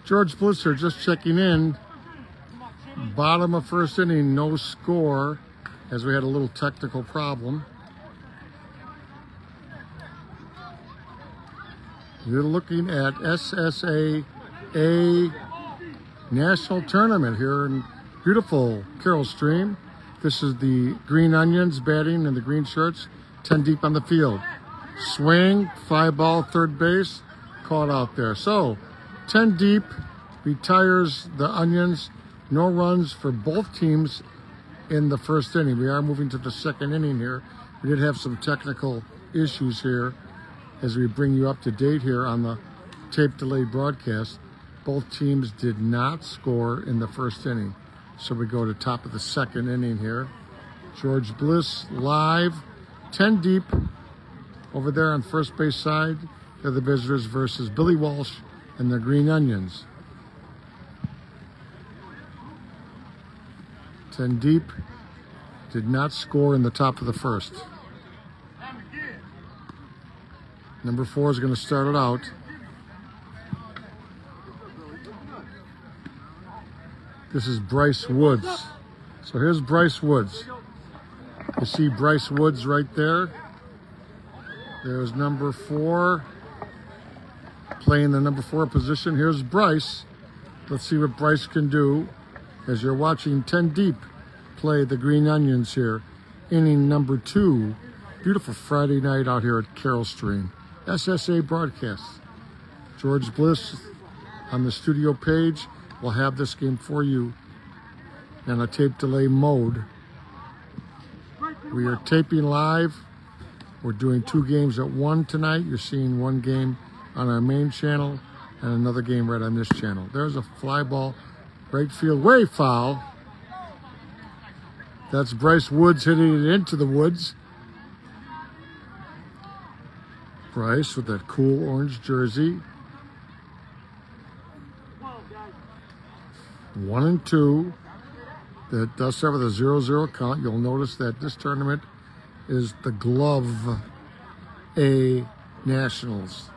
George Bliss here, just checking in. Bottom of first inning, no score, as we had a little technical problem. You're looking at SSA A National Tournament here in beautiful Carroll Stream. This is the Green Onions batting in the green shirts, 10 deep on the field. Swing, fly ball, third base, caught out there. So, 10 deep, retires the Onions. No runs for both teams in the first inning. We are moving to the second inning here. We did have some technical issues here as we bring you up to date here on the tape delayed broadcast. Both teams did not score in the first inning. So we go to top of the second inning here. George Bliss live, 10 deep over there on first base side. They're the visitors versus Billy Walsh and the Green Onions. 10 deep, did not score in the top of the first. Number 4 is going to start it out. This is Bryce Woods. So here's Bryce Woods. You see Bryce Woods right there. There's number 4 playing the number 4 position. Here's Bryce. Let's see what Bryce can do as you're watching 10 deep play the Green Onions here. Inning number 2. Beautiful Friday night out here at Carroll Stream. SSA broadcast. George Bliss on the studio page will have this game for you in a tape delay mode. We are taping live. We're doing 2 games at 1 tonight. You're seeing 1 game on our main channel and another game right on this channel. There's a fly ball, right field, way foul. That's Bryce Woods hitting it into the woods. Bryce with that cool orange jersey. 1-2. That does start with a 0-0 count. You'll notice that this tournament is the Glove A Nationals,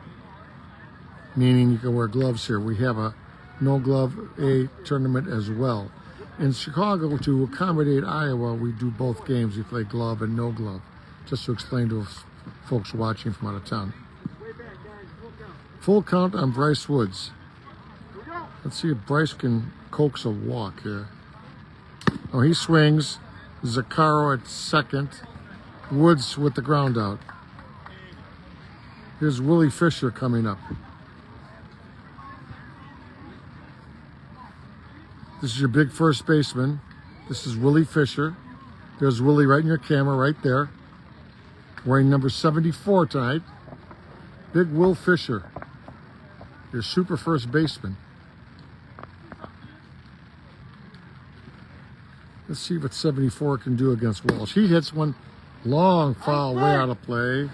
meaning you can wear gloves here. We have a no glove A tournament as well. In Chicago, to accommodate Iowa, we do both games. We play glove and no glove, just to explain to folks watching from out of town. Full count on Bryce Woods. Let's see if Bryce can coax a walk here. Oh, he swings. Zaccaro at second. Woods with the ground out. Here's Willie Fisher coming up. This is your big first baseman. This is Willie Fisher. There's Willie right in your camera right there. Wearing number 74 tonight. Big Will Fisher. Your super first baseman. Let's see what 74 can do against Walsh. He hits one long foul way out of play.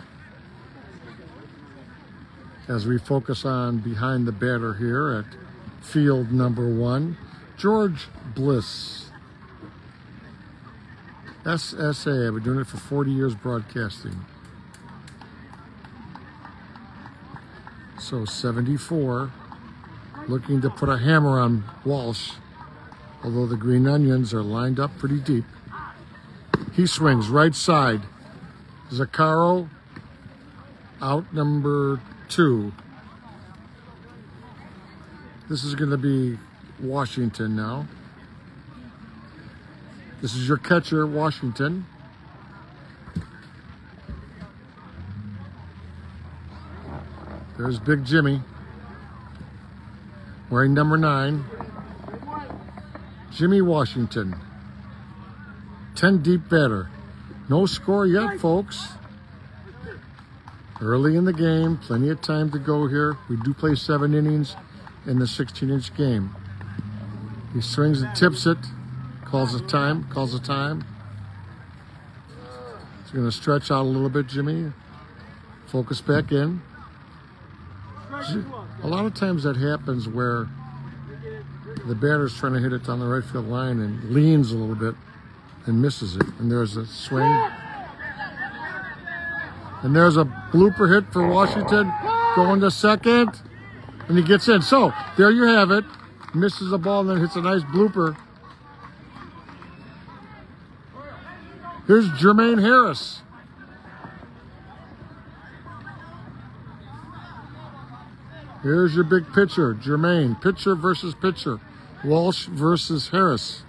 As we focus on behind the batter here at field number 1. George Bliss. SSA, I've been doing it for 40 years broadcasting. So 74, looking to put a hammer on Walsh, although the Green Onions are lined up pretty deep. He swings right side. Zaccaro out number 2. This is going to be Washington now. This is your catcher, Washington. There's Big Jimmy, wearing number 9. Jimmy Washington. 10 deep batter. No score yet, folks. Early in the game, plenty of time to go here. We do play 7 innings in the 16-inch game. He swings and tips it. Calls a time. Calls a time. He's going to stretch out a little bit, Jimmy. Focus back in. A lot of times that happens where the batter's trying to hit it down the right field line and leans a little bit and misses it. And there's a swing. And there's a blooper hit for Washington. Going to second. and he gets in. So there you have it. Misses the ball and then hits a nice blooper. Here's Jermaine Harris. Here's your big pitcher, Jermaine. Pitcher versus pitcher. Walsh versus Harris.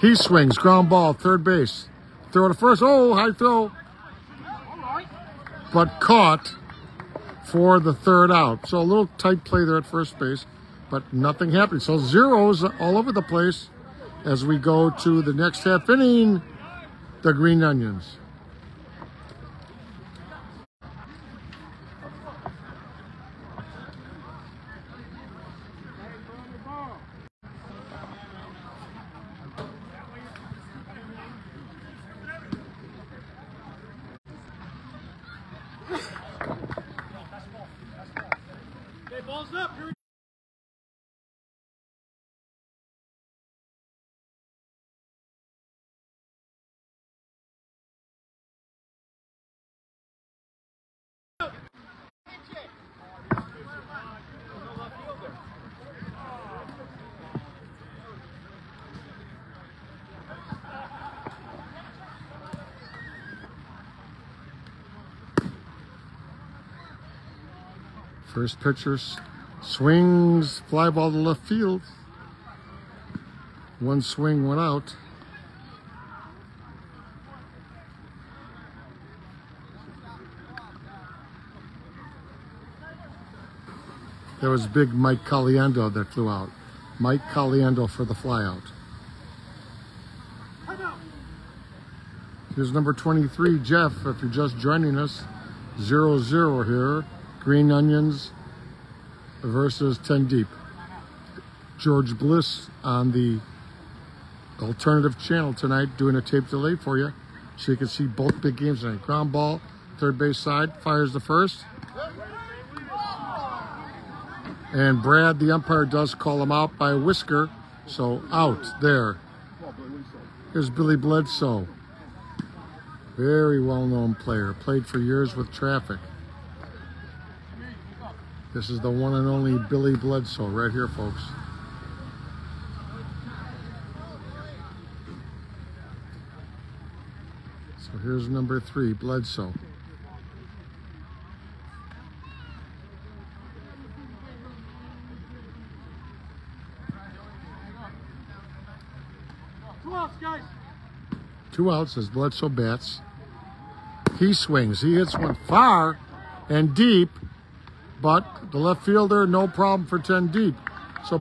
He swings, ground ball, third base. Throw to first. Oh, high throw. But caught for the third out. So a little tight play there at first base, but nothing happened. So zeros all over the place as we go to the next half inning, the Green Onions. First pitcher swings, fly ball to left field. One swing went out. That was big Mike Caliendo that flew out. Mike Caliendo for the flyout. Here's number 23, Jeff, if you're just joining us. 0-0 here. Green Onions versus 10 Deep. George Bliss on the alternative channel tonight doing a tape delay for you so you can see both big games tonight. Ground ball, third base side, fires the first. And Brad, the umpire, does call him out by a whisker. So out there. Here's Billy Bledsoe. Very well-known player. Played for years with Traffic. This is the one and only Billy Bledsoe right here, folks. So here's number 3, Bledsoe. Two outs as Bledsoe bats. He swings. He hits one far and deep. But the left fielder, no problem for 10 Deep. So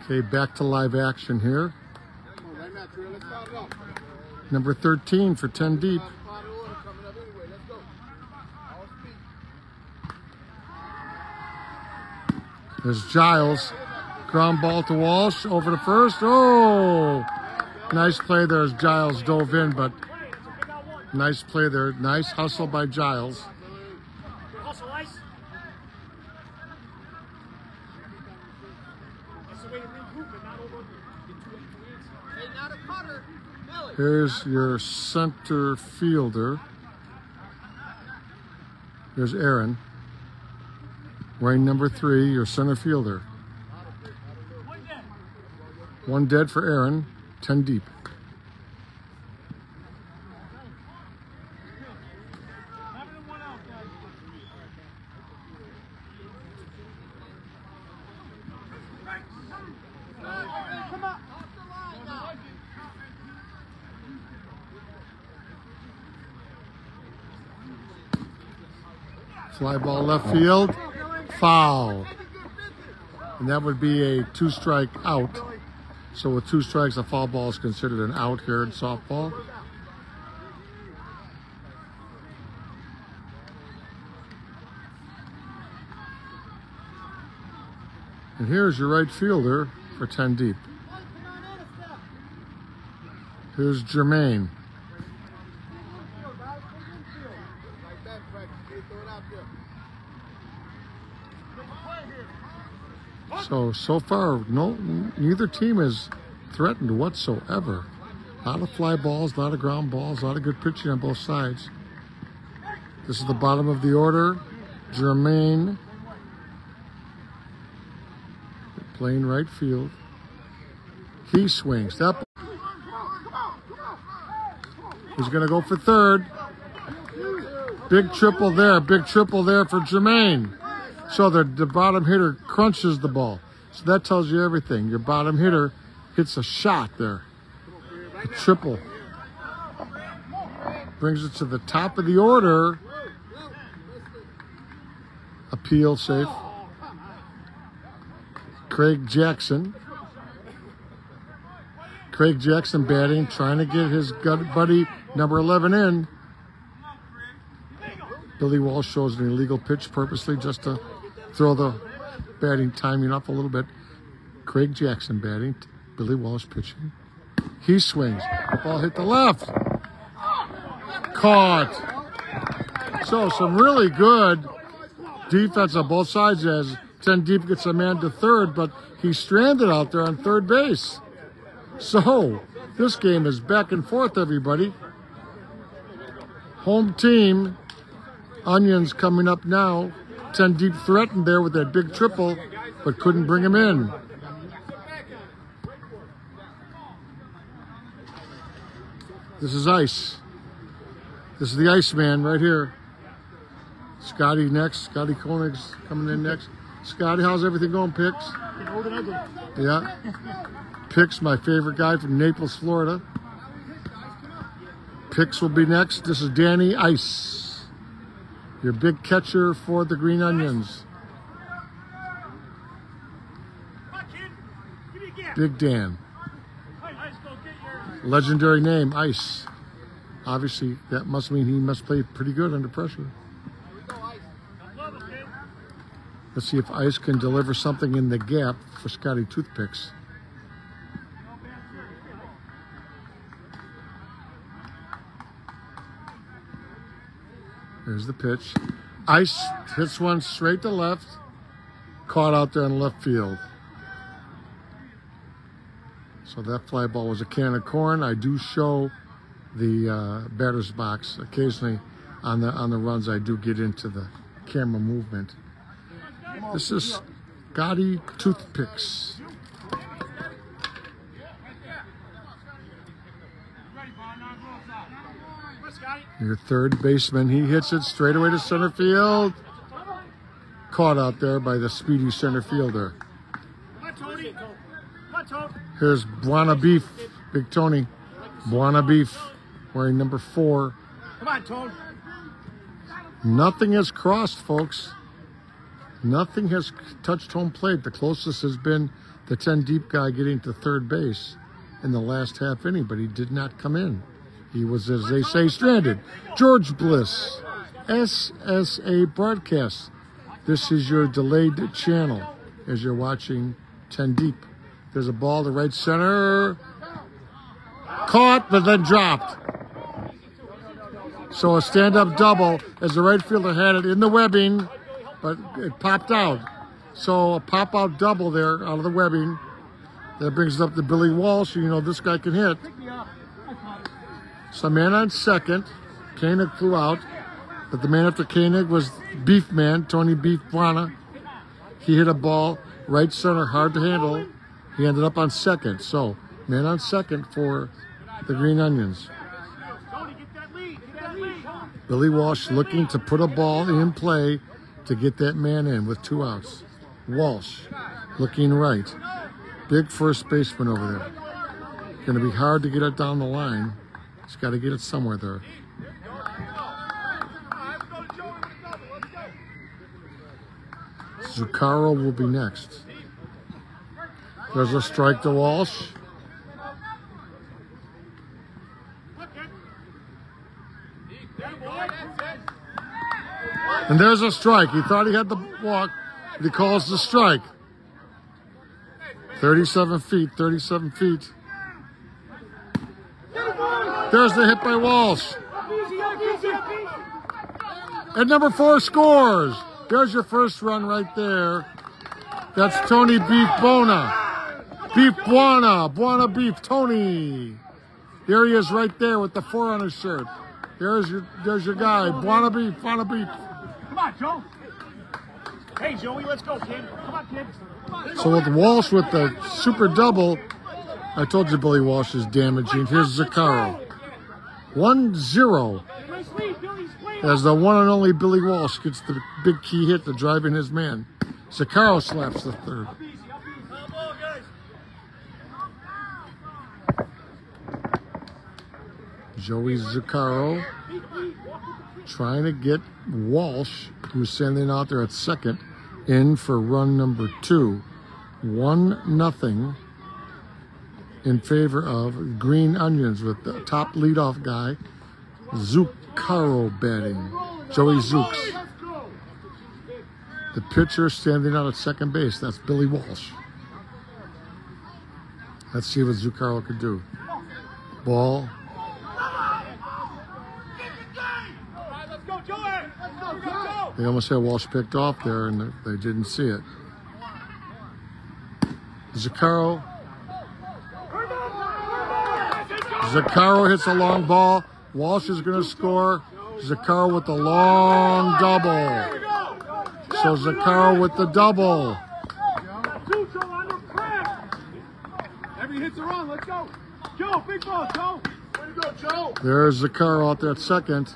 okay, back to live action here. Number 13 for 10 Deep. There's Giles. Ground ball to Walsh. Over to first. Oh! Nice play there as Giles dove in, but nice play there. Nice hustle by Giles. Here's your center fielder. There's Aaron. Wearing number 3, your center fielder. One dead for Aaron, 10 Deep. Fly ball left field. Foul. And that would be a 2-strike out. So with 2 strikes, a foul ball is considered an out here in softball. And here's your right fielder for 10 Deep. Here's Jermaine. So far, neither team has threatened whatsoever. A lot of fly balls, a lot of ground balls, a lot of good pitching on both sides. This is the bottom of the order. Jermaine playing right field. He swings. That he's going to go for third. Big triple there. Big triple there for Jermaine. So the bottom hitter crunches the ball. So that tells you everything. Your bottom hitter hits a shot there. A triple. Brings it to the top of the order. Appeal safe. Craig Jackson. Craig Jackson batting, trying to get his buddy number 11 in. Billy Walsh shows an illegal pitch purposely just to throw the batting timing up a little bit. Craig Jackson batting, Billy Walsh pitching. He swings. Ball hit the left. Caught. So some really good defense on both sides as 10 deep gets a man to third, but he's stranded out there on third base. So this game is back and forth, everybody. Home team, Onions coming up now. 10 deep threatened there with that big triple, but couldn't bring him in. This is Ice. This is the Iceman right here. Scotty next. Scotty Koenig's coming in next. Scotty, how's everything going, Pix? Yeah. Pix, my favorite guy from Naples, Florida. Pix will be next. This is Danny Ice, your big catcher for the Green Onions. Big Dan. Legendary name, Ice. Obviously, that must mean he must play pretty good under pressure. Let's see if Ice can deliver something in the gap for Scotty Toothpicks. There's the pitch. Ice hits one straight to left. Caught out there in left field. So that fly ball was a can of corn. I do show the batter's box occasionally on the runs. I do get into the camera movement. This is Scotty Toothpicks. Your third baseman, he hits it straight away to center field. Caught out there by the speedy center fielder. Here's Buona Beef, Big Tony. Buona Beef, wearing number 4. Come on, Tone. Nothing has crossed, folks. Nothing has touched home plate. The closest has been the 10 deep guy getting to third base in the last half inning, but he did not come in. He was, as they say, stranded. George Bliss, SSA broadcast. This is your delayed channel as you're watching 10 deep. There's a ball to right center. Caught, but then dropped. So a stand-up double as the right fielder had it in the webbing, but it popped out. So a pop-out double there out of the webbing. That brings it up to Billy Walsh. You know this guy can hit. So man on second. Koenig flew out. But the man after Koenig was Beef Man, Tony Beef Buona. He hit a ball right center, hard to handle. He ended up on second. So man on second for the Green Onions. Billy Walsh looking to put a ball in play to get that man in with 2 outs. Walsh looking right. Big first baseman over there. Going to be hard to get it down the line. He's got to get it somewhere there. Zuccharo will be next. There's a strike to Walsh. And there's a strike. He thought he had the walk, but he calls the strike. 37 feet, 37 feet. There's the hit by Walsh. And number 4 scores. There's your first run right there. That's Tony Beef Bona. Beef Buona. Buona Beef Tony. There he is right there with the 4 on his shirt. There's your guy. Buona Beef. Buona Beef. Come on, Joe. Hey, Joey, let's go, kid. Come on, kid. So with Walsh with the super double, I told you Billy Walsh is damaging. Here's Zaccaro. 1-0 as the one and only Billy Walsh gets the big key hit to drive in his man. Zaccaro slaps the third. Joey Zaccaro trying to get Walsh, who's standing out there at second, in for run number 2. 1-0 in favor of Green Onions with the top leadoff guy, Zaccaro batting. Joey Zooks. The pitcher standing out at second base, that's Billy Walsh. Let's see what Zaccaro could do. Ball. They almost had Walsh picked off there, and they didn't see it. Zaccaro hits a long ball. Walsh is going to score. Zaccaro with the long double. So Zaccaro with the double. Every hit's a run. Let's go. Joe, big ball, Joe. Way to go, Joe. There's Zaccaro out there at second.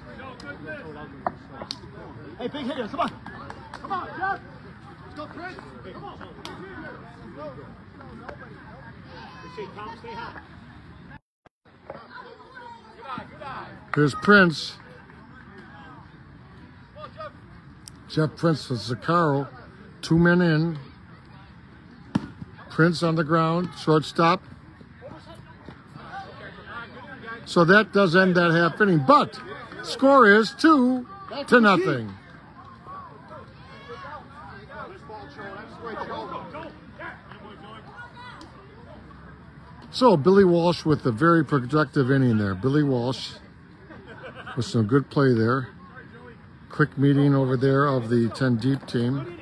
Hey, big hitters, come on. Come on, Jeff. Let's go, Prince. Come on. Stay high. Good eye. Here's Prince. Jeff Prince with Zaccaro. 2 men in. Prince on the ground, shortstop. So that does end that half inning, but score is 2-0. So Billy Walsh with a very productive inning there. Billy Walsh with some good play there. Quick meeting over there of the 10 deep team.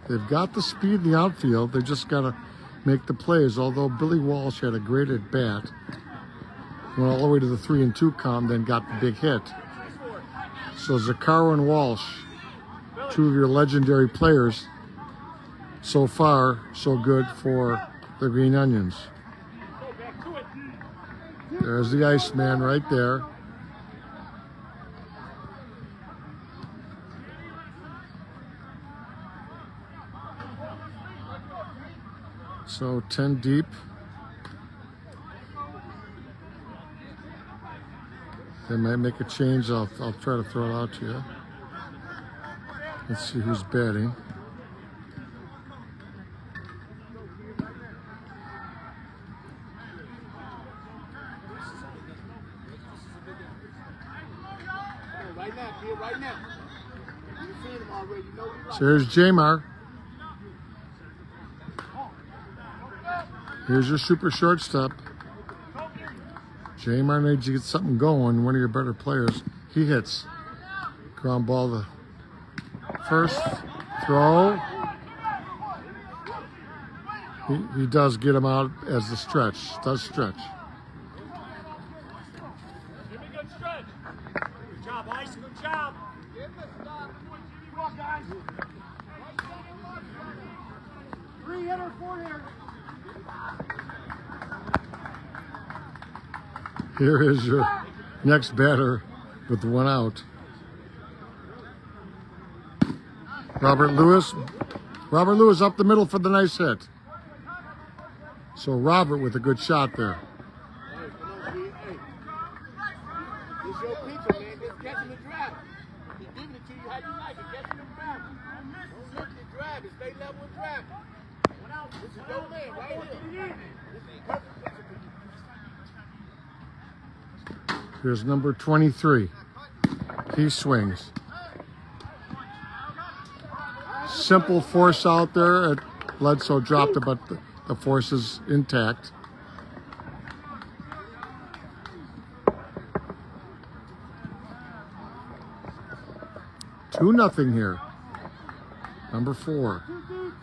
They've got the speed in the outfield. They just got to make the plays. Although Billy Walsh had a great at bat, went all the way to the 3-2 count, then got the big hit. So Zaccaro and Walsh, 2 of your legendary players. So far, so good for the Green Onions. There's the Iceman right there. So 10 deep. They might make a change. I'll try to throw it out to you. Let's see who's batting. So here's Jamar. Here's your super shortstop. Jamar needs to get something going. One of your better players. He hits. Ground ball to first. Throw. He does get him out as the stretch. Does stretch. Give me a good stretch. Good job, Ice. Good job. Come on, guys. 3-hitter, 4-hitter. Here is your next batter with 1 out. Robert Lewis up the middle for the nice hit. So Robert with a good shot there. It's your pizza, man. Just catching the drive. He's giving it to you how you like it. Catching the drive. Don't search the drive. It's stay level with drive. This is your man right here. This is the perfect picture for you. Here's number 23. He swings. Simple force out there. Bledsoe dropped it, but the force is intact. Two nothing here. number 4.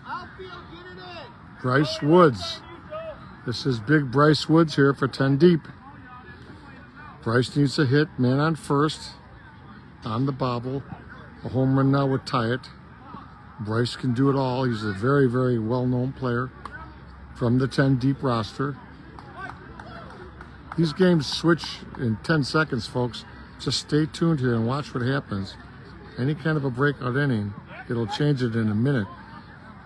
Outfield, get it in. Bryce Woods. This is big Bryce Woods here for 10 deep. Bryce needs a hit, man on first, on the bobble. A home run now would tie it. Bryce can do it all. He's a very, very well-known player from the 10 deep roster. These games switch in 10 seconds, folks. Just stay tuned here and watch what happens. Any kind of a breakout inning, it'll change it in a minute.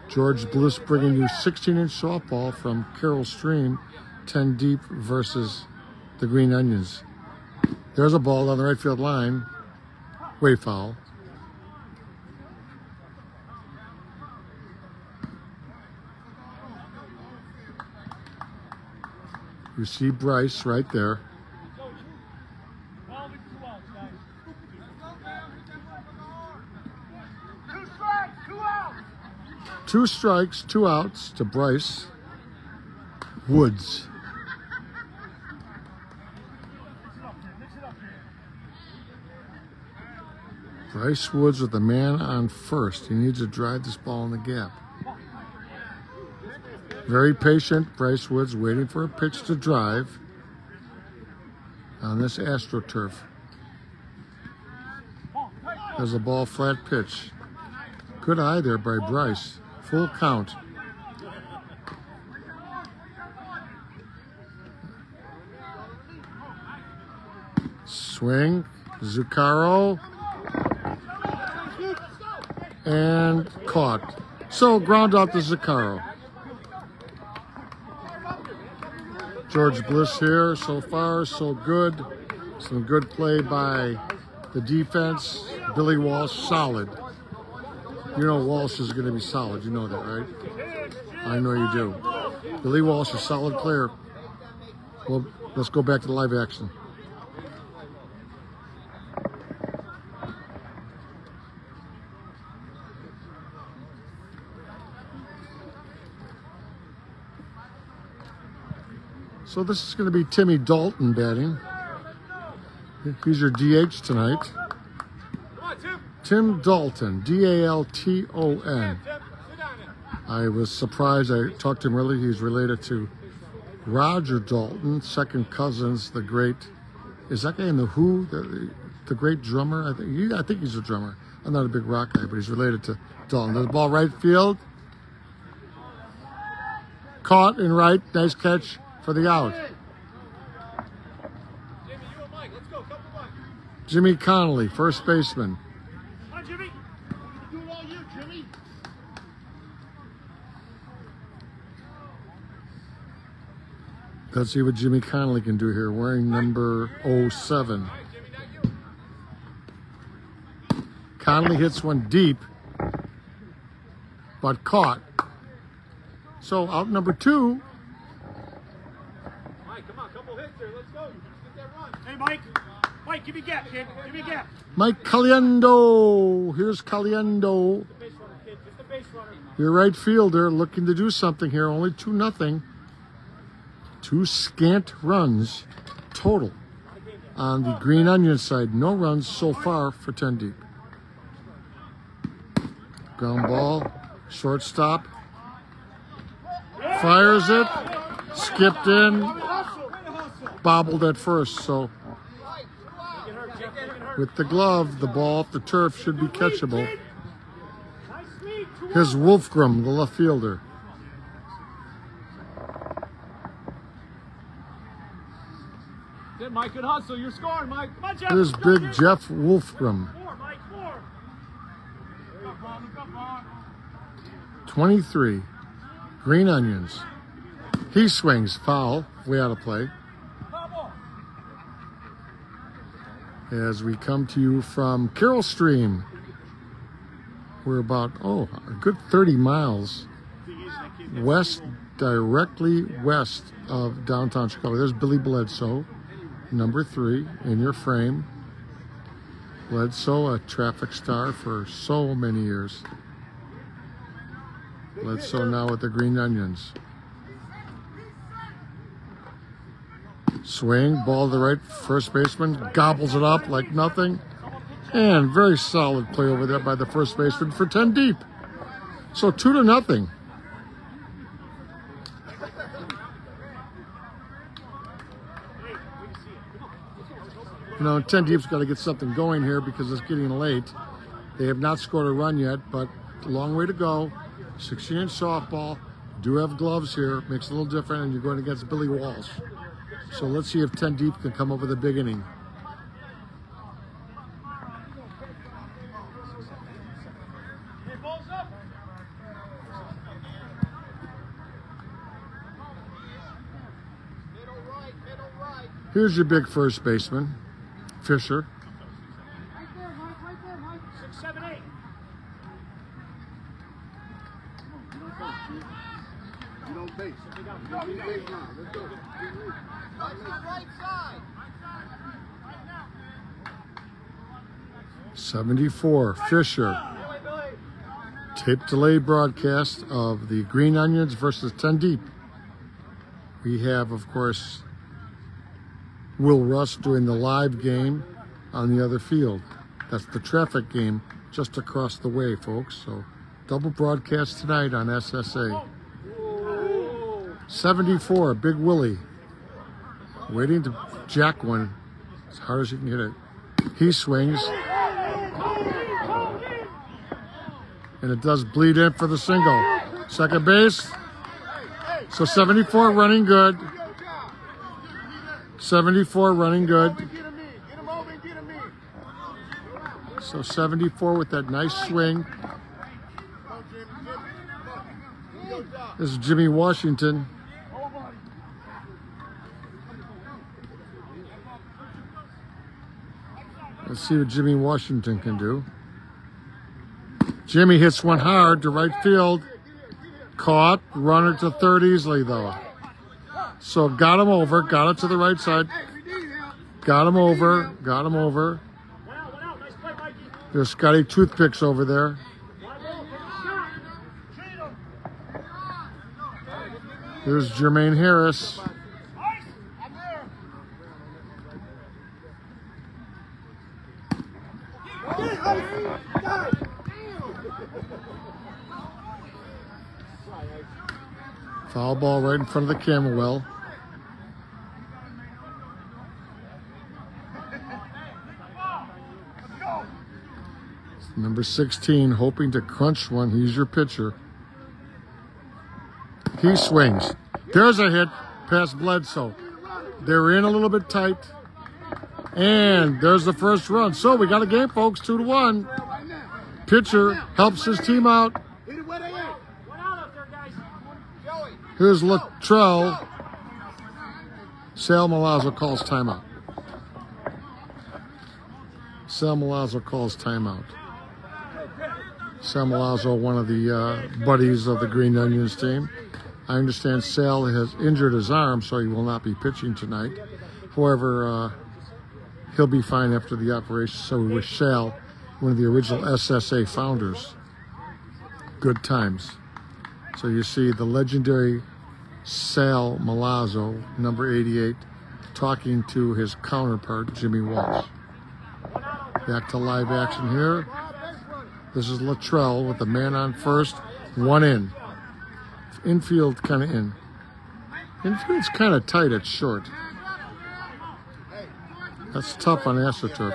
George Bliss bringing you 16-inch softball from Carroll Stream, 10 deep versus the Green Onions. There's a ball down the right field line. Way foul. You see Bryce right there. 2 strikes, 2 outs to Bryce Woods. Bryce Woods with the man on first. He needs to drive this ball in the gap. Very patient, Bryce Woods, waiting for a pitch to drive on this AstroTurf. There's a ball, flat pitch. Good eye there by Bryce. Full count. Swing, Zuccharo, and caught. So ground out to Zuccharo. George Bliss here, so far so good. Some good play by the defense. Billy Walsh, solid. You know Walsh is going to be solid. You know that, right? I know you do. Billy Walsh, a solid player. Well, let's go back to the live action. So this is going to be Timmy Dalton batting. He's your DH tonight. Tim Dalton, D-A-L-T-O-N. I was surprised. I talked to him earlier. He's related to Roger Dalton, second cousins, the great. Is that guy in the Who? The great drummer? I think he's a drummer. I'm not a big rock guy, but he's related to Dalton. There's the ball right field. Caught in right. Nice catch for the out. Jimmy Connolly, first baseman. Let's see what Jimmy Connolly can do here, wearing number 07. Connolly hits one deep, but caught. So out number 2. Mike, come on, couple hits there. Let's go. Let's get that run. Hey, Mike. Mike, give me a gap, kid. Give me a gap. Mike Caliendo. Here's Caliendo. Just a base runner, kid. Just a base runner. Your right fielder looking to do something here. Only 2-0. 2 scant runs total on the Green Onion side. No runs so far for 10 deep. Ground ball, shortstop. Fires it, skipped in, bobbled at first. So with the glove, the ball off the turf should be catchable. Here's Wolfgram, the left fielder. Mike, good hustle. You're scoring, Mike. Come on, Jeff. Here's big Jeff Wolfgram. 23. Green Onions. He swings, foul, way out of play. As we come to you from Carroll Stream. We're about, a good 30 miles west, directly west of downtown Chicago. There's Billy Bledsoe. Number 3 in your frame. Bledsoe, a traffic star for so many years. Bledsoe now with the Green Onions. Swing, ball to the right, first baseman gobbles it up like nothing. And very solid play over there by the first baseman for 10 deep. So 2-0. You know, 10 Deep's got to get something going here because it's getting late. They have not scored a run yet, but a long way to go. 16-inch softball. Do have gloves here. Makes it a little different, and you're going against Billy Walsh. So let's see if 10 Deep can come over the big inning. Here's your big first baseman, Fisher. Right there, Mike. 6, 7, 8. You don't base. You don't base now. Let's go. Right side. 74, Fisher. Tape delay broadcast of the Green Onions versus 10 Deep. We have, of course, Will Russ doing the live game on the other field. That's the traffic game just across the way, folks. So double broadcast tonight on SSA. 74, Big Willie. Waiting to jack one as hard as he can hit it. He swings. And it does bleed in for the single. Second base. So 74 running good. 74 running good. So 74 with that nice swing. This is Jimmy Washington. Let's see what Jimmy Washington can do. Jimmy hits one hard to right field. Caught. Runner to third easily, though. So got him over. Got it to the right side. Got him over. Got him over. There's Scotty Toothpicks over there. There's Jermaine Harris. Foul ball right in front of the camera well. Number 16 hoping to crunch one. He's your pitcher. He swings. There's a hit past Bledsoe. They're in a little bit tight. And there's the first run. So we got a game, folks, 2-1. Pitcher helps his team out. Here's Luttrell. Sal Milazzo calls timeout. Sal Milazzo calls timeout. Sal Milazzo, one of the buddies of the Green Onions team. I understand Sal has injured his arm, so he will not be pitching tonight. However, he'll be fine after the operation, so we wish Sal, one of the original SSA founders, good times. So you see the legendary Sal Milazzo, number 88, talking to his counterpart, Jimmy Walsh. Back to live action here. This is Luttrell with the man on first, one in. Infield kind of in. Infield's kind of tight at short. That's tough on AstroTurf.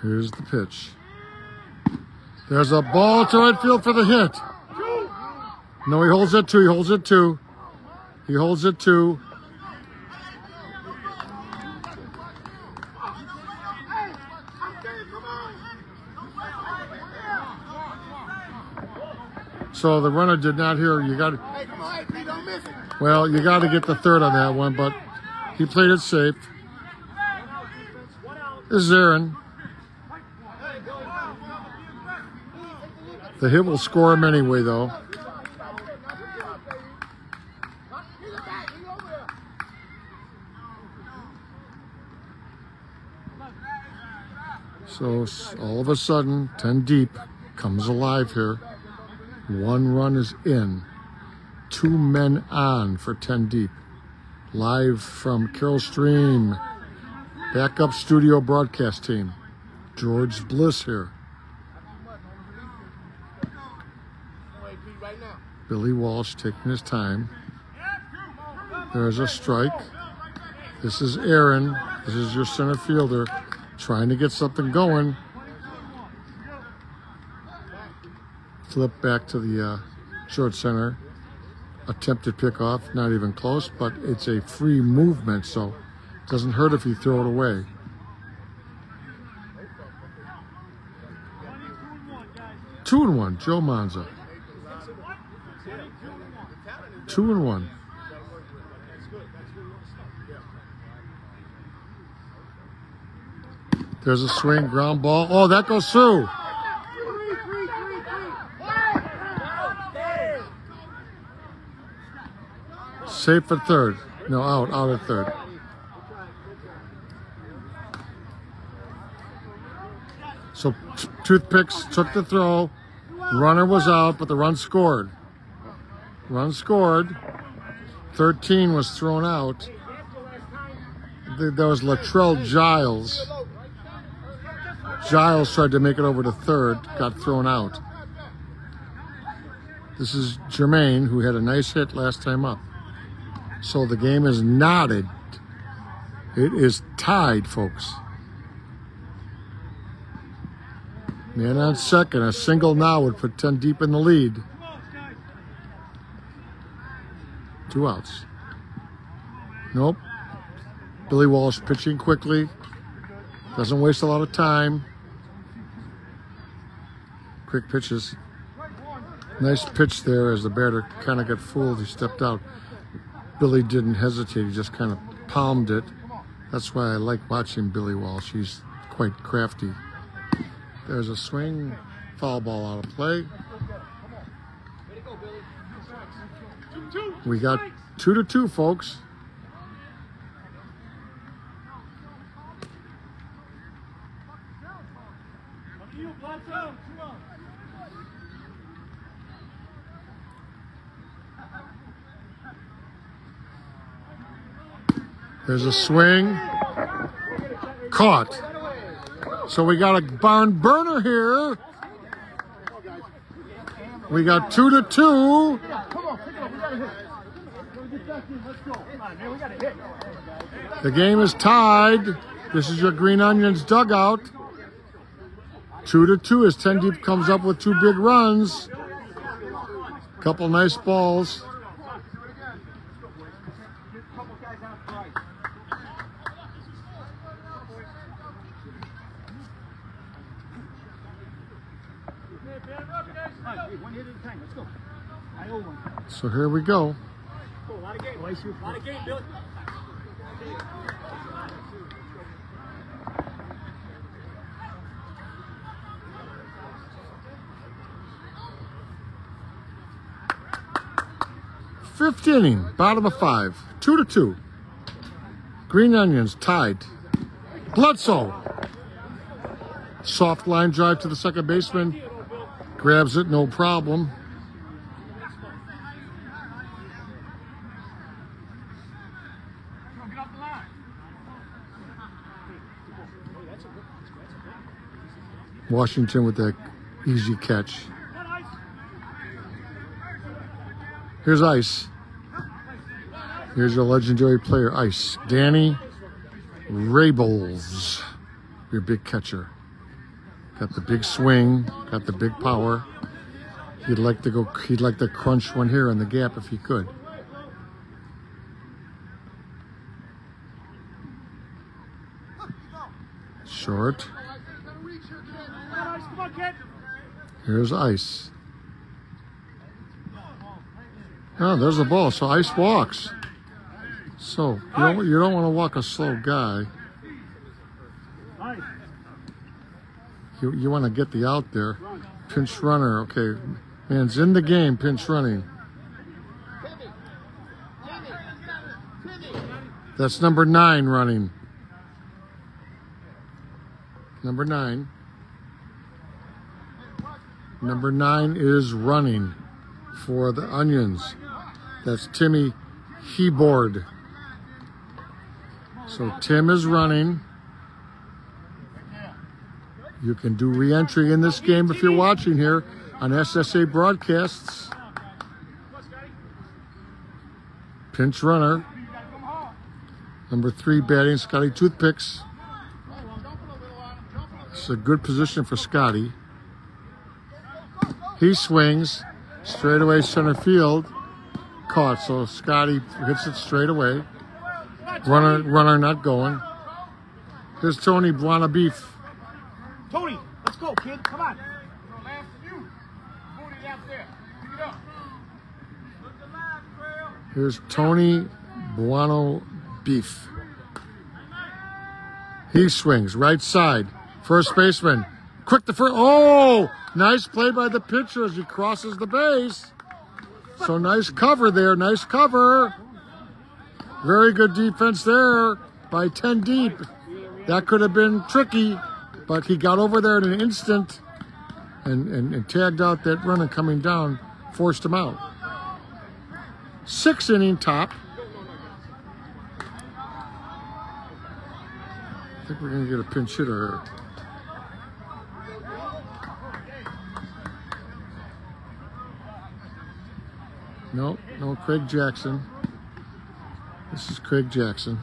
Here's the pitch. There's a ball to right field for the hit. No, he holds it two. He holds it two. He holds it two. So the runner did not hear. You got. Well, you got to get the third on that one, but he played it safe. This is Aaron. The hit will score him anyway, though. So all of a sudden, 10 Deep comes alive here. One run is in. 2 men on for 10 Deep. Live from Carroll Stream, backup studio broadcast team. George Bliss here. Billy Walsh taking his time. There's a strike. This is Aaron. This is your center fielder trying to get something going. Flip back to the short center. Attempted pickoff, not even close, but it's a free movement, so it doesn't hurt if you throw it away. Two and one, Joe Manza. 2-1. There's a swing, ground ball. Oh, that goes through. Safe at third. No, out at third. So Toothpicks took the throw. Runner was out, but the run scored. Run scored. 13 was thrown out. That was Latrell Giles. Giles tried to make it over to third, got thrown out. This is Jermaine, who had a nice hit last time up. So the game is knotted. It is tied, folks. Man on second. A single now would put 10 deep in the lead. 2 outs. Nope. Billy Walsh pitching quickly. Doesn't waste a lot of time. Quick pitches. Nice pitch there as the batter kind of got fooled. He stepped out. Billy didn't hesitate. He just kind of palmed it. That's why I like watching Billy Walsh. He's quite crafty. There's a swing. Foul ball out of play. We got 2-2, folks. There's a swing. Caught. So we got a barn burner here. We got 2-2. The game is tied. This is your Green Onions dugout. 2-2 as 10 deep comes up with 2 big runs. Couple nice balls. So here we go. 5th inning, bottom of 5, 2-2. Green Onions tied. Bledsoe. Soft line drive to the second baseman. Grabs it, no problem. Washington with that easy catch. Here's Ice. Here's your legendary player, Ice. Danny Rabels, your big catcher. Got the big swing, got the big power. He'd like to crunch one here in the gap if he could. Short. Here's Ice. Oh, there's the ball. So Ice walks. So you don't want to walk a slow guy. You want to get the out there. Pinch runner. Okay, man's in the game. Pinch running. That's number 9 running. Number 9. Number 9 is running for the Onions. That's Timmy Hebord. So Tim is running. You can do re-entry in this game if you're watching here on SSA broadcasts. Pinch runner. Number 3 batting, Scotty Toothpicks. It's a good position for Scotty. He swings straight away center field. Caught, so Scotty hits it straight away. Runner not going. Here's Tony Buona Beef. Tony, let's go, kid. Come on. Here's Tony Buono Beef. He swings right side. First baseman. Quick to first. Oh, nice play by the pitcher as he crosses the base. So nice cover there. Nice cover. Very good defense there by 10 deep. That could have been tricky, but he got over there in an instant and tagged out that runner coming down, forced him out. 6th inning top. I think we're going to get a pinch hitter here. No, Craig Jackson. This is Craig Jackson.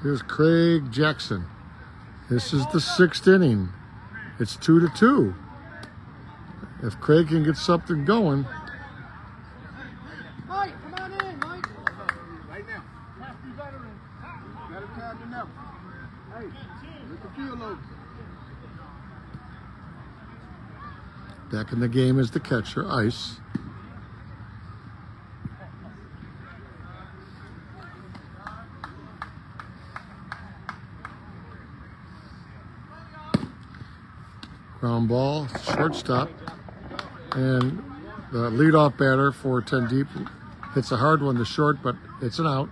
Here's Craig Jackson. This is the 6th inning. It's 2-2. If Craig can get something going. Mike, come on in, Mike. Right now. Got a time to know. Hey, let the field open. Back in the game is the catcher, Ice. Ground ball, shortstop, and the leadoff batter for 10 deep hits a hard one to short, but it's an out.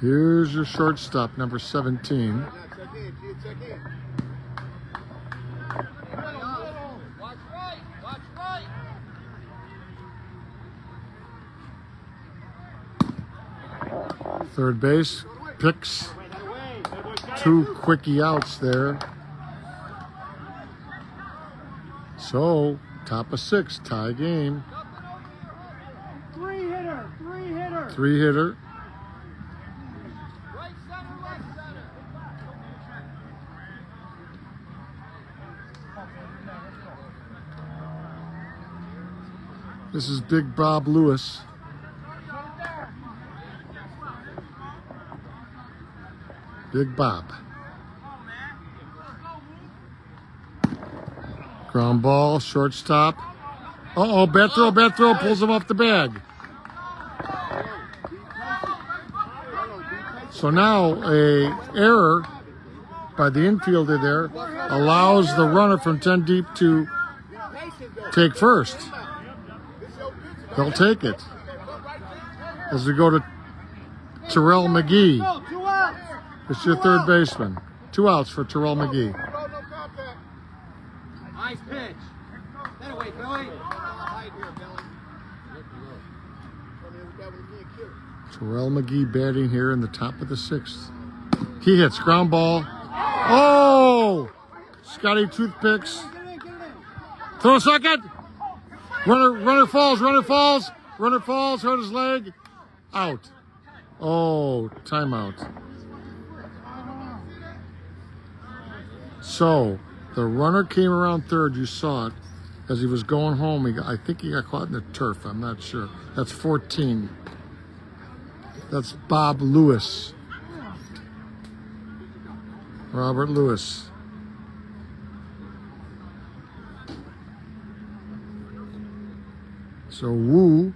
Here's your shortstop, number 17. Third base, picks 2 quickie outs there. So, top of 6, tie game. 3 hitter. This is Big Bob Lewis. Big Bob. Ground ball, shortstop. Uh-oh, bat throw, pulls him off the bag. So now a error by the infielder there allows the runner from 10 deep to take first. They'll take it. As we go to Terrell McGee. It's your third baseman. 2 outs for Terrell McGee. Nice pitch. That away, Billy. Terrell McGee batting here in the top of the 6th. He hits ground ball. Oh! Scotty Toothpicks. Throw a second. Runner falls, hurt his leg. Out. Oh, timeout. So, the runner came around third, you saw it. As he was going home, I think he got caught in the turf, I'm not sure. That's 14. That's Bob Lewis. Robert Lewis. So Wu,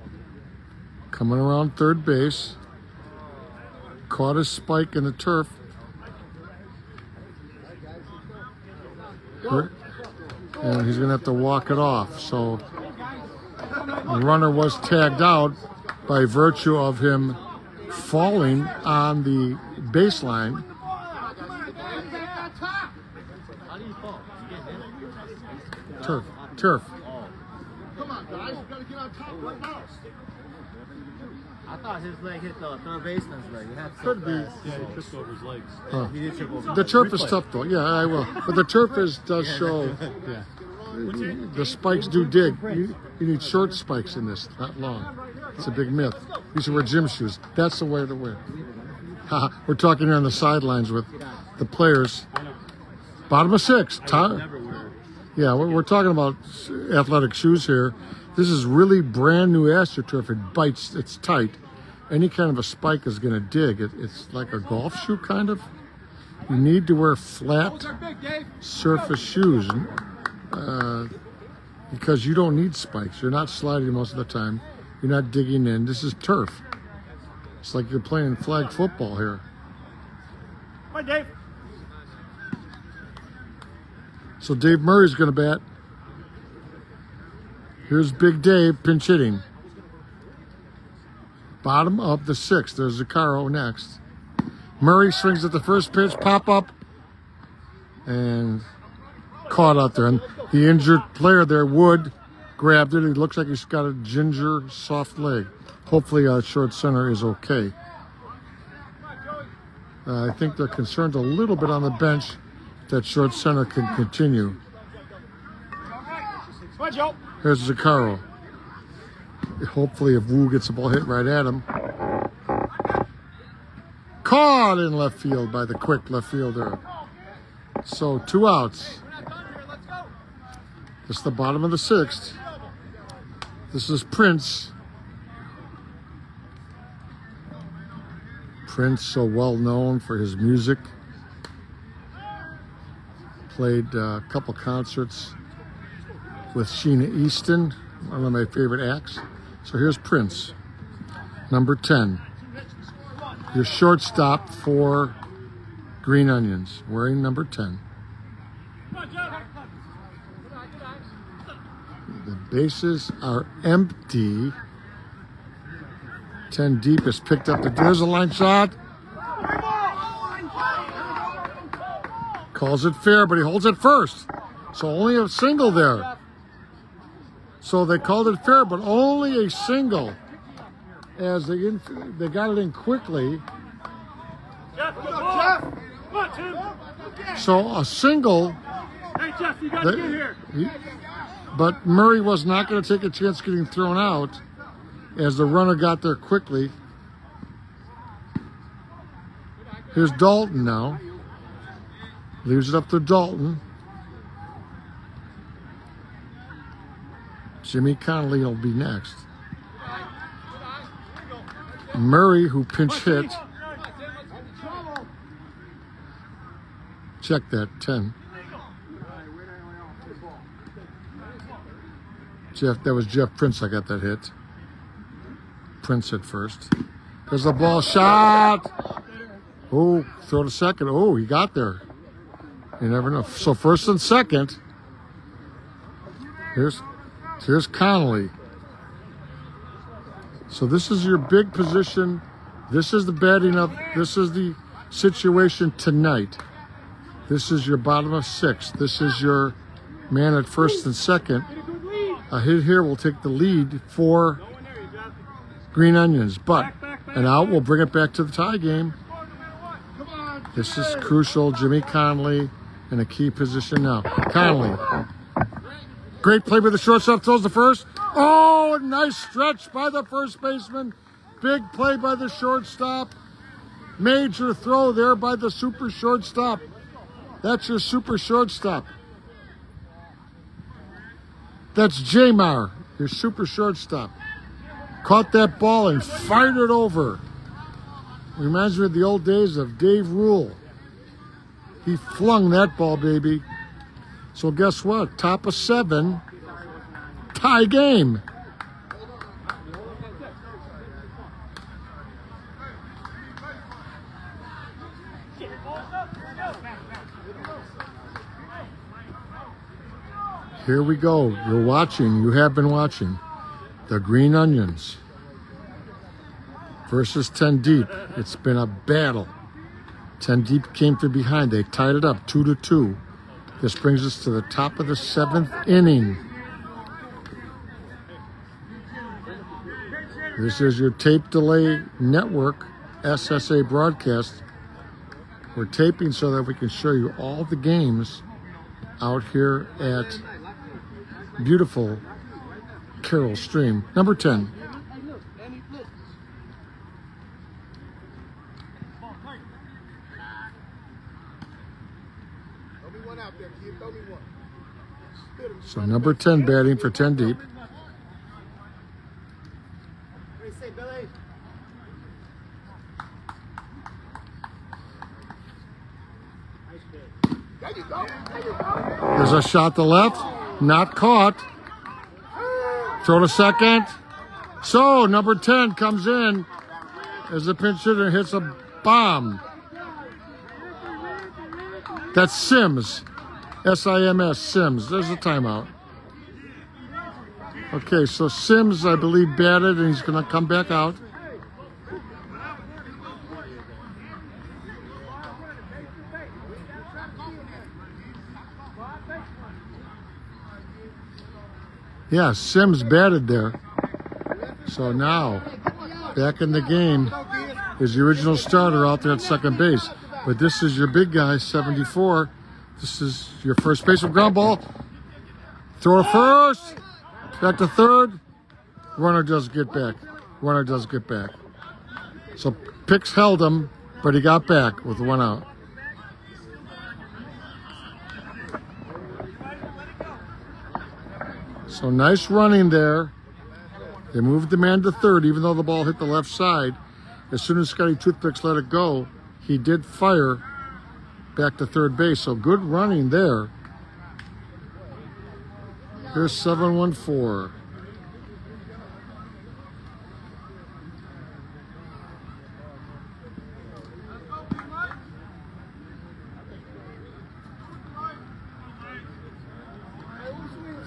coming around third base, caught his spike in the turf. And he's going to have to walk it off. So the runner was tagged out by virtue of him falling on the baseline. Turf. Come on, guys. You gotta get on top right now. I thought his leg hit the third baseman's leg. It had to Could be. fast. Yeah, he tripped over his legs. Huh. He did trip over The his turf legs. is tough though. Yeah, I will. But the turf does show Yeah. the spikes do dig. You need short spikes in this, not long. It's a big myth. You should wear gym shoes. That's the way to win. We're talking here on the sidelines with the players. Bottom of 6. Yeah, we're talking about athletic shoes here. This is really brand new AstroTurf. It bites. It's tight. Any kind of a spike is going to dig. It's like a golf shoe, kind of. You need to wear flat surface shoes because you don't need spikes. You're not sliding most of the time. You're not digging in. This is turf. It's like you're playing flag football here. Come on, Dave. So Dave Murray's going to bat. Here's Big Dave pinch hitting. Bottom of the 6th. There's Zuccaro next. Murray swings at the first pitch, pop up, and caught out there. And the injured player there, Wood, grabbed it. He looks like he's got a ginger soft leg. Hopefully short center is okay. I think they're concerned a little bit on the bench that short center can continue. Here's Zuccaro. Hopefully if Wu gets the ball hit right at him. Caught in left field by the quick left fielder. So 2 outs. This is the bottom of the 6th. This is Prince. Prince, so well known for his music. Played a couple concerts with Sheena Easton, one of my favorite acts. So here's Prince, number 10. Your shortstop for Green Onions, wearing number 10. The bases are empty. 10 deep is picked up. There's a line shot. Calls it fair, but he holds it first. So only a single there. So they called it fair, but only a single. As they got it in quickly. So a single. Hey, Jeff, you gotta get here. But Murray was not going to take a chance getting thrown out as the runner got there quickly. Here's Dalton now. Leaves it up to Dalton. Jimmy Connolly will be next. Murray, who pinch hit. Check that, 10. That was Jeff Prince. I got that hit. Prince hit first. There's the ball shot. Oh, throw to second. Oh, he got there. You never know. So first and second. Here's Connolly. So this is your big position. This is the batting up. This is the situation tonight. This is your bottom of 6. This is your man at first and second. A hit here will take the lead for Green Onions, but an out will bring it back to the tie game. This is crucial. Jimmy Connolly in a key position now. Connolly. Great play by the shortstop, throws the first. Oh, nice stretch by the first baseman. Big play by the shortstop. Major throw there by the super shortstop. That's your super shortstop. That's Jamar, your super shortstop. Caught that ball and fired it over. Reminds me of the old days of Dave Rule. He flung that ball, baby. So guess what? Top of 7, tie game. Here we go. You're watching. You have been watching the Green Onions versus 10 Deep. It's been a battle. 10 Deep came from behind. They tied it up 2-2. This brings us to the top of the 7th inning. This is your tape delay network, SSA broadcast. We're taping so that we can show you all the games out here at beautiful Carroll Stream. Number 10. So number 10 batting for 10 Deep. There's a shot to left, not caught. Throw to second. So number 10 comes in as the pinch hitter hits a bomb. That's Sims. S-I-M-S, Sims. There's a timeout. Okay, so Sims, I believe, batted, and he's going to come back out. Yeah, Sims batted there. So now, back in the game is the original starter out there at second base. But this is your big guy, 74. This is your first baseman. Ground ball. Throw first. Back to third. Runner does get back. Runner does get back. So Picks held him, but he got back with 1 out. So nice running there. They moved the man to third, even though the ball hit the left side. As soon as Scotty Toothpicks let it go, he did fire back to third base. So good running there. Here's 7-1-4.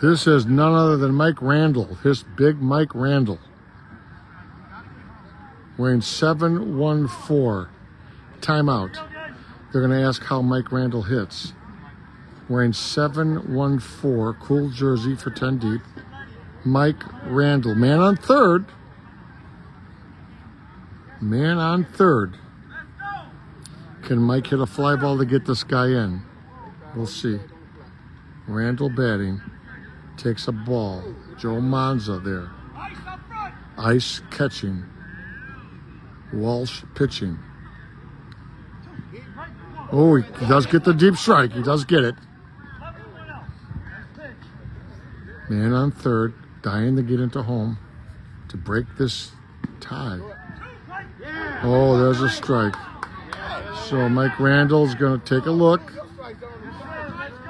This is none other than Mike Randall, his big Mike Randall. Wearing 7-1-4. Timeout. They're going to ask how Mike Randall hits. Wearing 7-1-4, cool jersey for 10 Deep. Mike Randall, man on third. Man on third. Can Mike hit a fly ball to get this guy in? We'll see. Randall batting. Takes a ball. Joe Manza there. Ice catching. Walsh pitching. Oh, he does get the deep strike. He does get it. Man on third, dying to get into home to break this tie. Oh, there's a strike. So Mike Randall's going to take a look.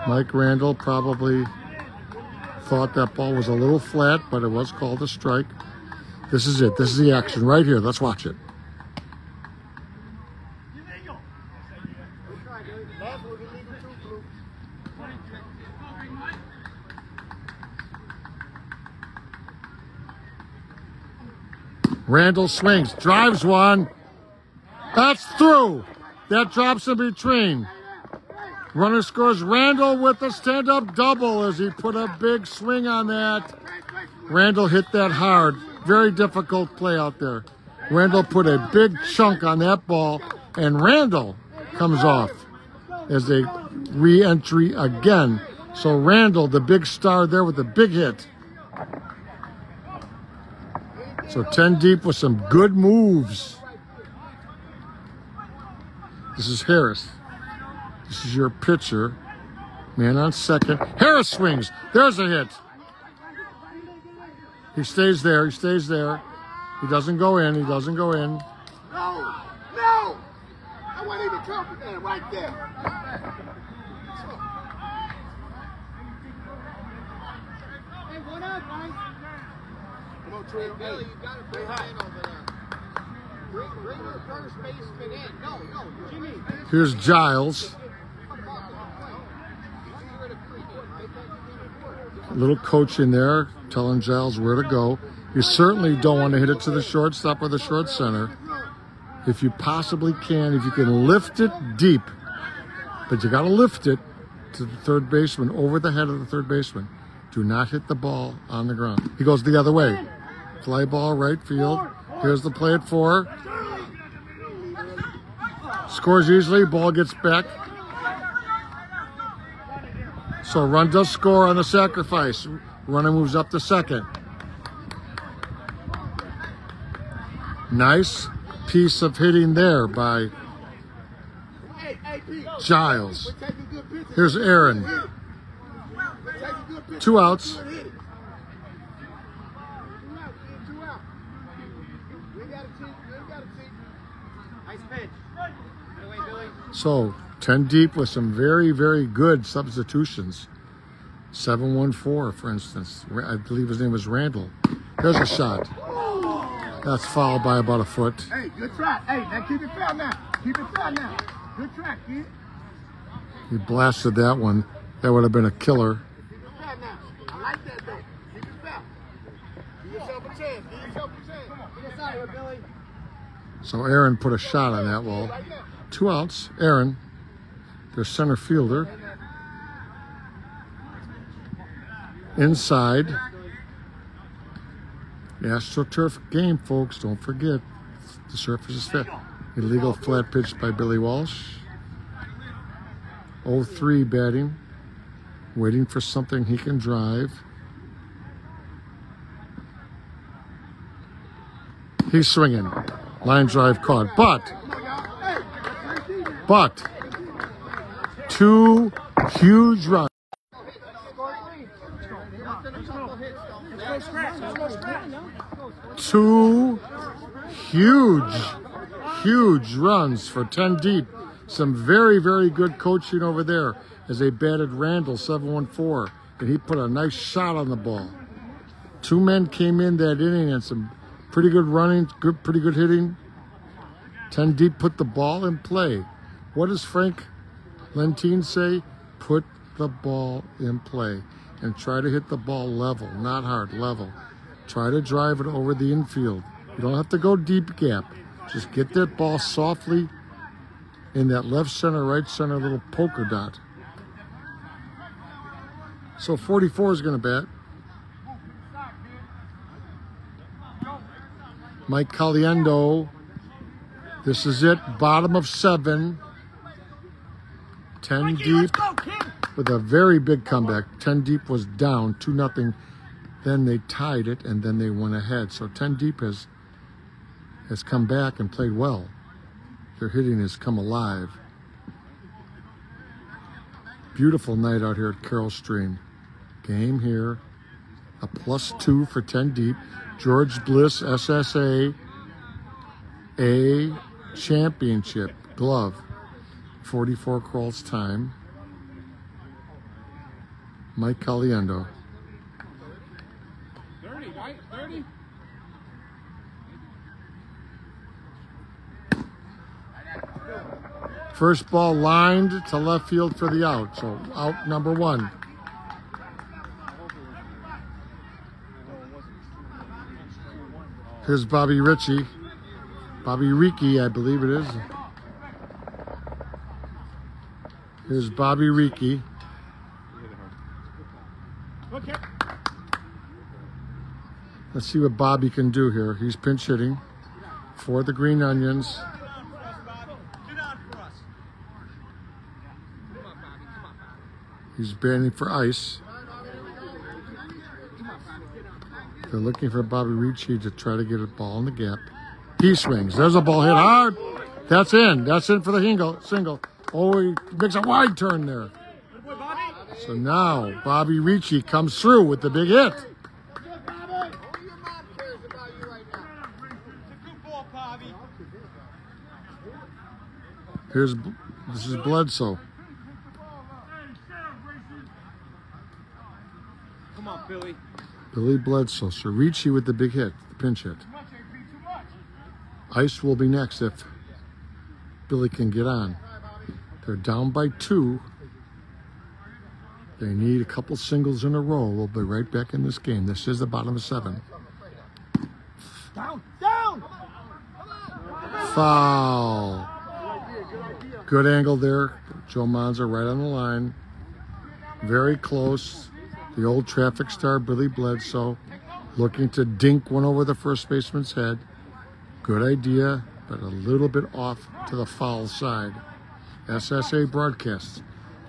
Mike Randall probably thought that ball was a little flat, but it was called a strike. This is it. This is the action right here. Let's watch it. Randall swings, drives one. That's through. That drops in between. Runner scores. Randall with a stand-up double as he put a big swing on that. Randall hit that hard. Very difficult play out there. Randall put a big chunk on that ball, and Randall comes off as a re-entry again. So Randall, the big star there with a big hit. So 10 Deep with some good moves. This is Harris. This is your pitcher. Man on second. Harris swings. There's a hit. He stays there. He stays there. He doesn't go in. He doesn't go in. No! No! I wasn't even talking that right there. Hey, what up, guys? Come on, Trey. Billy, you got to bring him in over there. Bring your first baseman in. No, Jimmy. Here's Giles. Little coach in there telling Giles where to go. You certainly don't want to hit it to the shortstop or the short center. If you possibly can, if you can lift it deep, but you got to lift it to the third baseman, over the head of the third baseman. Do not hit the ball on the ground. He goes the other way. Fly ball, right field. Here's the play at 4. Scores easily, ball gets back. So run does score on the sacrifice. Runner moves up to second. Nice piece of hitting there by Giles. Here's Aaron. 2 outs. So 10 deep with some very, very good substitutions. 7-1-4, for instance. I believe his name was Randall. There's a shot. That's fouled by about a foot. Hey, good try. Hey, now keep it foul now. Keep it foul now. Good try, kid. He blasted that one. That would have been a killer. Keep it foul now. I like that, though. Keep it foul. Give yourself a chance. Give yourself a chance. Get us out here, Billy. So Aaron put a shot on that wall. 2 outs. Aaron, their center fielder. Inside. The AstroTurf game, folks. Don't forget. The surface is fit. Illegal flat pitch by Billy Walsh. 0-3 batting. Waiting for something he can drive. He's swinging. Line drive caught. But 2 huge runs. 2 huge runs for 10 deep. Some very, very good coaching over there as they batted Randall 7-1-4, and he put a nice shot on the ball. 2 men came in that inning and some pretty good running, pretty good hitting. 10 deep put the ball in play. What does Frank Lentine say? Put the ball in play and try to hit the ball level, not hard, level. Try to drive it over the infield. You don't have to go deep gap. Just get that ball softly in that left center, right center little polka dot. So 44 is going to bat. Mike Caliendo. This is it. Bottom of 7. 10 deep with a very big comeback. 10 deep was down 2-0. Then they tied it and then they went ahead. So 10 deep has come back and played well. Their hitting has come alive. Beautiful night out here at Carroll Stream. Game here. A +2 for 10 deep. George Bliss, SSA A Championship glove. 44 crawls time. Mike Caliendo. 30, right? 30? First ball lined to left field for the out. So out number 1. Here's Bobby Ritchie. Bobby Ricci, I believe it is. Here's Bobby Ricci. Okay. Let's see what Bobby can do here. He's pinch hitting for the Green Onions. He's batting for ice. They're looking for Bobby Ricci to try to get a ball in the gap. He swings. There's a ball hit hard. That's in. That's in for the single. Oh, he makes a wide turn there. So now Bobby Ricci comes through with the big hit. This is Bledsoe. Come on, Billy. Billy Bledsoe. So Ricci with the big hit, the pinch hit. Ice will be next if Billy can get on. They're down by 2 They need a couple singles in a row. We'll be right back in this game. This is the bottom of 7. Down, down. Foul. Good angle there. Joe Monza right on the line. Very close. The old traffic star, Billy Bledsoe, looking to dink one over the first baseman's head. Good idea, but a little bit off to the foul side. SSA broadcast.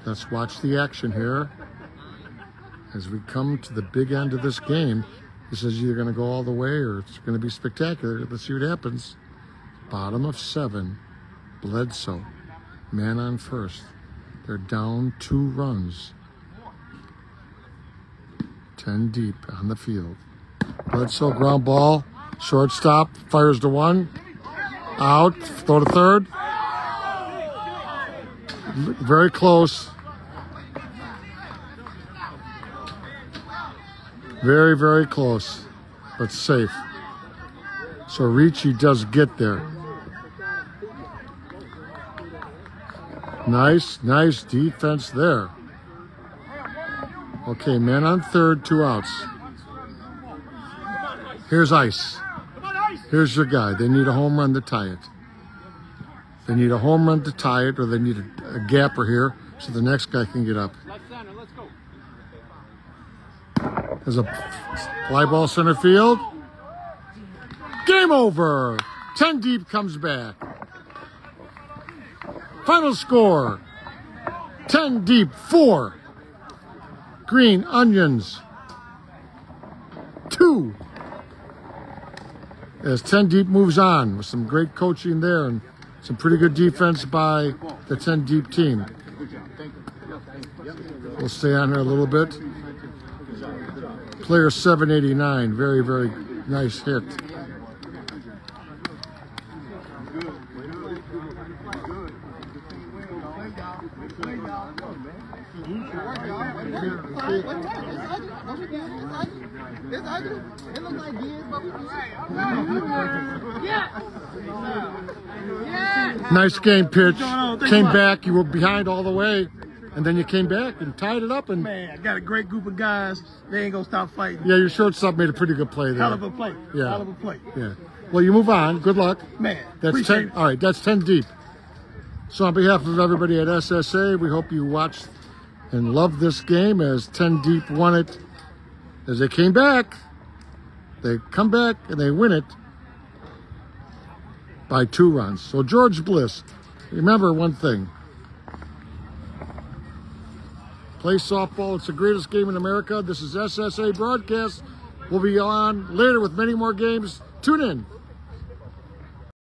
Let's watch the action here. As we come to the big end of this game, this is either going to go all the way or it's going to be spectacular. Let's see what happens. Bottom of 7. Bledsoe. Man on first. They're down 2 runs. 10 deep on the field. Bledsoe, ground ball. Shortstop. Fires to 1. Out. Throw to third. Very close. Very, very close. But safe. So Ricci does get there. Nice defense there. Okay, man on third, 2 outs. Here's Ice. Here's your guy. They need a home run to tie it. They need a home run to tie it, or they need a gapper here so the next guy can get up. There's a fly ball center field. Game over. 10 deep comes back. Final score, 10 deep, 4. Green Onions, 2. As 10 deep moves on with some great coaching there and some pretty good defense by the 10 deep team. We'll stay on here a little bit. Player 789, very, very nice hit. Nice game pitch. Came back. You were behind all the way, and then you came back and tied it up. And Man, I got a great group of guys. They ain't gonna stop fighting. yeah, your shortstop made a pretty good play there. Hell of a play. Yeah. Hell of a play. Yeah. Well, you move on. Good luck. Man, That's appreciate 10. it. All right, that's 10 deep. So on behalf of everybody at SSA, we hope you watched and loved this game as 10 deep won it. As they came back, they come back and they win it by 2 runs. So George Bliss, remember one thing. Play softball. It's the greatest game in America. This is SSA Broadcast. We'll be on later with many more games. Tune in.